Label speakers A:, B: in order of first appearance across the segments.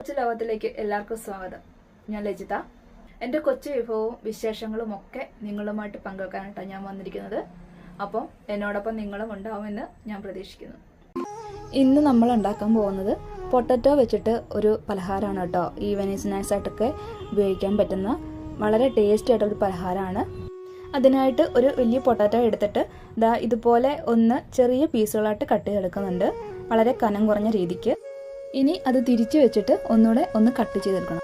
A: കൊച്ചു ലോകത്തിലേക്ക് എല്ലാവർക്കും സ്വാഗതം. ഞാൻ ലജിത. എൻ്റെ കൊച്ചു വിഭവവും വിശേഷങ്ങളും ഒക്കെ നിങ്ങളുമായിട്ട് പങ്കുവെക്കാനായിട്ടാണ് ഞാൻ വന്നിരിക്കുന്നത്. അപ്പം എന്നോടൊപ്പം നിങ്ങളും ഉണ്ടാവുമെന്ന് ഞാൻ പ്രതീക്ഷിക്കുന്നു. ഇന്ന് നമ്മൾ ഉണ്ടാക്കാൻ പോകുന്നത് പൊട്ടറ്റോ വെച്ചിട്ട് ഒരു പലഹാരമാണ് കേട്ടോ. ഈവനിങ് സ്നാക്സ് ആയിട്ടൊക്കെ ഉപയോഗിക്കാൻ പറ്റുന്ന വളരെ ടേസ്റ്റി ആയിട്ടൊരു പലഹാരമാണ്. അതിനായിട്ട് ഒരു വലിയ പൊട്ടാറ്റോ എടുത്തിട്ട് ഇതുപോലെ ഒന്ന് ചെറിയ പീസുകളായിട്ട് കട്ട് ചെയ്തെടുക്കുന്നുണ്ട്, വളരെ കനം കുറഞ്ഞ രീതിക്ക്. ഇനി അത് തിരിച്ചു വെച്ചിട്ട് ഒന്ന് കട്ട് ചെയ്തെടുക്കണം.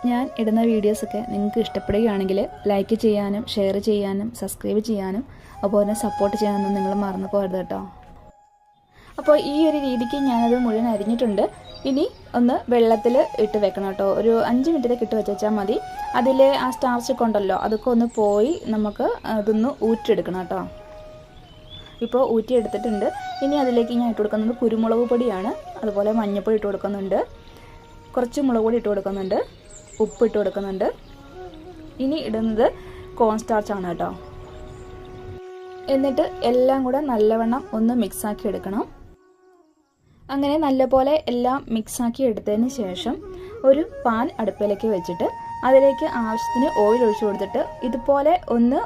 A: ഞാൻ ഇടുന്ന വീഡിയോസൊക്കെ നിങ്ങൾക്ക് ഇഷ്ടപ്പെടുകയാണെങ്കിൽ ലൈക്ക് ചെയ്യാനും ഷെയർ ചെയ്യാനും സബ്സ്ക്രൈബ് ചെയ്യാനും അതുപോലെ സപ്പോർട്ട് ചെയ്യാനൊന്നും നിങ്ങൾ മറന്നു പോകരുത് കേട്ടോ. അപ്പോൾ ഈ ഒരു രീതിക്ക് ഞാനത് മുഴുവൻ അരിഞ്ഞിട്ടുണ്ട്. ഇനി ഒന്ന് വെള്ളത്തിൽ ഇട്ട് വെക്കണം കേട്ടോ. ഒരു 5 മിനിറ്റൊക്കെ ഇട്ട് വെച്ചാൽ മതി. അതിൽ ആ സ്റ്റാർച്ചൊക്കെ ഉണ്ടല്ലോ, അതൊക്കെ ഒന്ന് പോയി നമുക്ക് അതൊന്ന് ഊറ്റിയെടുക്കണം കേട്ടോ. ഇപ്പോൾ ഊറ്റിയെടുത്തിട്ടുണ്ട്. ഇനി അതിലേക്ക് ഞാൻ ഇട്ട് കൊടുക്കുന്നത് കുരുമുളക് പൊടിയാണ്. അതുപോലെ മഞ്ഞൾപ്പൊടി ഇട്ട് കൊടുക്കുന്നുണ്ട്, കുറച്ച് മുളക് പൊടി ഇട്ട് കൊടുക്കുന്നുണ്ട്, ഉപ്പ് ഇട്ട് കൊടുക്കുന്നുണ്ട്. ഇനി ഇടുന്നത് കോൺ സ്റ്റാർച്ചാണ് കേട്ടോ. എന്നിട്ട് എല്ലാം കൂടെ നല്ലവണ്ണം ഒന്ന് മിക്സാക്കി എടുക്കണം. അങ്ങനെ നല്ലപോലെ എല്ലാം മിക്സാക്കി എടുത്തതിന് ശേഷം ഒരു പാൻ അടുപ്പിലേക്ക് വെച്ചിട്ട് അതിലേക്ക് ആവശ്യത്തിന് ഓയിൽ ഒഴിച്ചു കൊടുത്തിട്ട് ഇതുപോലെ ഒന്ന്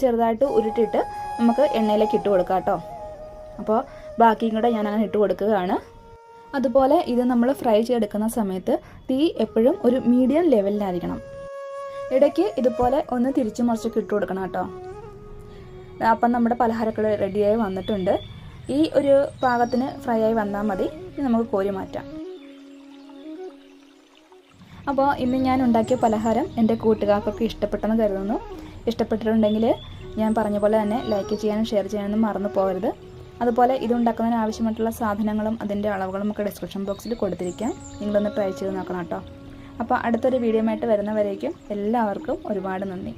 A: ചെറുതായിട്ട് ഉരുട്ടിയിട്ട് നമുക്ക് എണ്ണയിലേക്ക് ഇട്ട് കൊടുക്കാം കേട്ടോ. അപ്പോൾ ബാക്കിയും കൂടെ ഞാൻ അങ്ങനെ ഇട്ട് കൊടുക്കുകയാണ്. അതുപോലെ ഇത് നമ്മൾ ഫ്രൈ ചെയ്തെടുക്കുന്ന സമയത്ത് തീ എപ്പോഴും ഒരു മീഡിയം ലെവലിലായിരിക്കണം. ഇടയ്ക്ക് ഇതുപോലെ ഒന്ന് തിരിച്ചു മറിച്ചൊക്കെ ഇട്ട് കൊടുക്കണം കേട്ടോ. അപ്പം നമ്മുടെ പലഹാരമൊക്കെ റെഡിയായി വന്നിട്ടുണ്ട്. ഈ ഒരു പാകത്തിന് ഫ്രൈ ആയി വന്നാൽ മതി. ഇനി നമുക്ക് കോരി മാറ്റാം. അപ്പോൾ ഇന്ന് ഞാൻ ഉണ്ടാക്കിയ പലഹാരം എൻ്റെ കൂട്ടുകാർക്കൊക്കെ ഇഷ്ടപ്പെട്ടെന്ന് കരുതുന്നു. ഇഷ്ടപ്പെട്ടിട്ടുണ്ടെങ്കിൽ ഞാൻ പറഞ്ഞ പോലെ തന്നെ ലൈക്ക് ചെയ്യാനും ഷെയർ ചെയ്യാനും മറന്നു പോകരുത്. അതുപോലെ ഇത് ഉണ്ടാക്കുന്നതിന് ആവശ്യമായിട്ടുള്ള സാധനങ്ങളും അതിൻ്റെ അളവുകളും ഒക്കെ ഡിസ്ക്രിപ്ഷൻ ബോക്സിൽ കൊടുത്തിരിക്കാം. നിങ്ങളൊന്ന് ട്രൈ ചെയ്ത് നോക്കണം കേട്ടോ. അപ്പോൾ അടുത്തൊരു വീഡിയോ ആയിട്ട് വരുന്നവരേക്കും എല്ലാവർക്കും ഒരുപാട് നന്ദി.